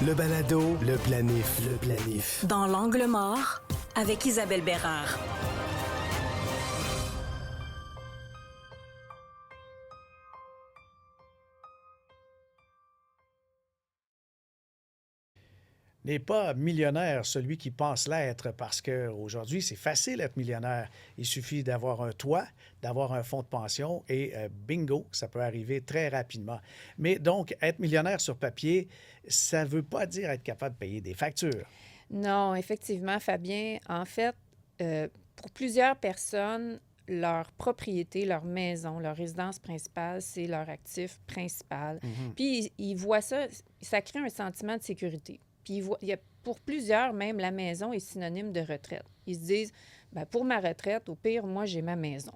Le balado, le planif, le planif. Dans l'angle mort, avec Isabelle Bérard. N'est pas millionnaire celui qui pense l'être, parce qu'aujourd'hui, c'est facile d'être millionnaire. Il suffit d'avoir un toit, d'avoir un fonds de pension et bingo, ça peut arriver très rapidement. Mais donc, être millionnaire sur papier, ça ne veut pas dire être capable de payer des factures. Non, effectivement, Fabien. En fait, pour plusieurs personnes, leur propriété, leur maison, leur résidence principale, c'est leur actif principal. Puis, ils voient ça, ça crée un sentiment de sécurité. Puis, pour plusieurs, même, la maison est synonyme de retraite. Ils se disent, bien, pour ma retraite, au pire, moi, j'ai ma maison.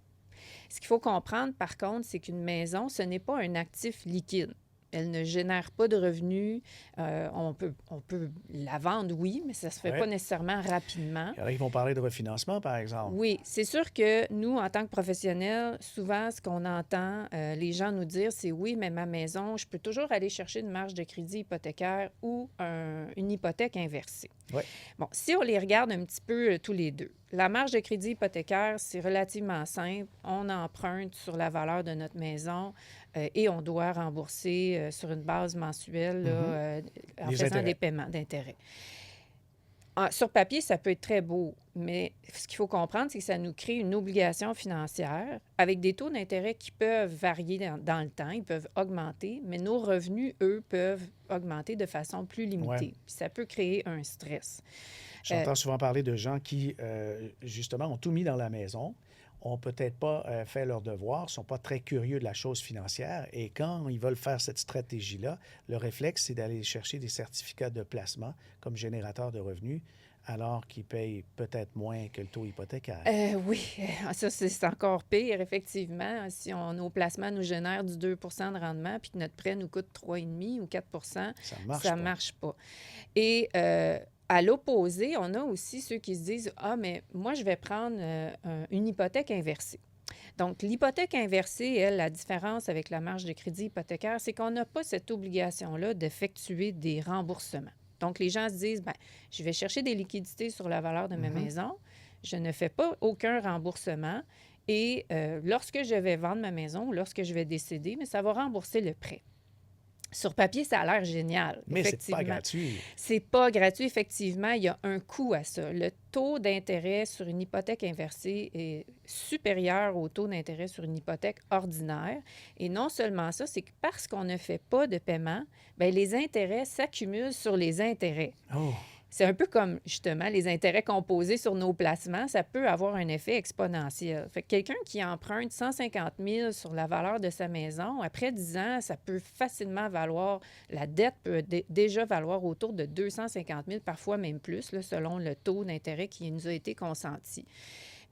Ce qu'il faut comprendre, par contre, c'est qu'une maison, ce n'est pas un actif liquide. Elle ne génère pas de revenus. On peut la vendre, oui, mais ça ne se fait pas nécessairement rapidement. Il y en a qui vont parler de refinancement, par exemple. Oui, c'est sûr que nous, en tant que professionnels, souvent, ce qu'on entend les gens nous dire, c'est oui, mais ma maison, je peux toujours aller chercher une marge de crédit hypothécaire ou une hypothèque inversée. Oui. Bon, si on les regarde un petit peu tous les deux, la marge de crédit hypothécaire, c'est relativement simple. On emprunte sur la valeur de notre maison et on doit rembourser sur une base mensuelle en faisant des paiements d'intérêt. Sur papier, ça peut être très beau, mais ce qu'il faut comprendre, c'est que ça nous crée une obligation financière avec des taux d'intérêt qui peuvent varier dans le temps, ils peuvent augmenter, mais nos revenus, eux, peuvent augmenter de façon plus limitée. Ouais. Puis ça peut créer un stress. J'entends souvent parler de gens qui, justement, ont tout mis dans la maison, ont peut-être pas fait leurs devoirs, ne sont pas très curieux de la chose financière. Et quand ils veulent faire cette stratégie-là, le réflexe, c'est d'aller chercher des certificats de placement comme générateur de revenus, alors qu'ils payent peut-être moins que le taux hypothécaire. Oui, ça, c'est encore pire, effectivement. Si nos placements nous génèrent du 2 de rendement puis que notre prêt nous coûte 3,5 ou 4 ça ne marche pas. Et à l'opposé, on a aussi ceux qui se disent « Ah, mais moi, je vais prendre une hypothèque inversée. » Donc, l'hypothèque inversée, elle, la différence avec la marge de crédit hypothécaire, c'est qu'on n'a pas cette obligation-là d'effectuer des remboursements. Donc, les gens se disent, bien, je vais chercher des liquidités sur la valeur de ma maison, je ne fais pas aucun remboursement et lorsque je vais vendre ma maison ou lorsque je vais décéder, mais ça va rembourser le prêt. Sur papier, ça a l'air génial. Mais c'est pas gratuit. C'est pas gratuit, effectivement. Il y a un coût à ça. Le taux d'intérêt sur une hypothèque inversée est supérieur au taux d'intérêt sur une hypothèque ordinaire. Et non seulement ça, c'est que parce qu'on ne fait pas de paiement, bien, les intérêts s'accumulent sur les intérêts. Oh. C'est un peu comme, justement, les intérêts composés sur nos placements, ça peut avoir un effet exponentiel. Fait que quelqu'un qui emprunte 150 000 sur la valeur de sa maison, après 10 ans, ça peut facilement valoir, la dette peut déjà valoir autour de 250 000, parfois même plus, là, selon le taux d'intérêt qui nous a été consenti.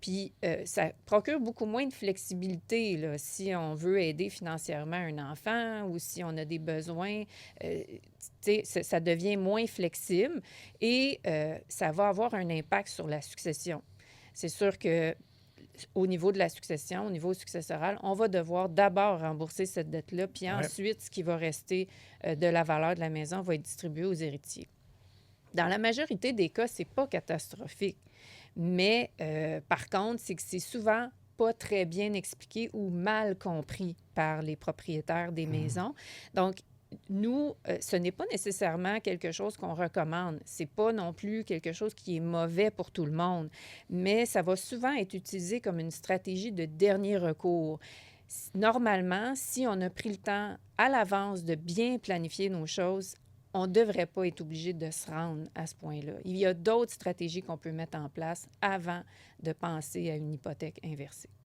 Puis, ça procure beaucoup moins de flexibilité là, si on veut aider financièrement un enfant ou si on a des besoins. Ça devient moins flexible et ça va avoir un impact sur la succession. C'est sûr que au niveau de la succession, au niveau successoral, on va devoir d'abord rembourser cette dette-là, puis ensuite, ce qui va rester de la valeur de la maison va être distribué aux héritiers. Dans la majorité des cas, c'est pas catastrophique. Mais par contre, c'est que c'est souvent pas très bien expliqué ou mal compris par les propriétaires des maisons. Donc, nous, ce n'est pas nécessairement quelque chose qu'on recommande. C'est pas non plus quelque chose qui est mauvais pour tout le monde, mais ça va souvent être utilisé comme une stratégie de dernier recours. Normalement, si on a pris le temps à l'avance de bien planifier nos choses, on ne devrait pas être obligé de se rendre à ce point-là. Il y a d'autres stratégies qu'on peut mettre en place avant de penser à une hypothèque inversée.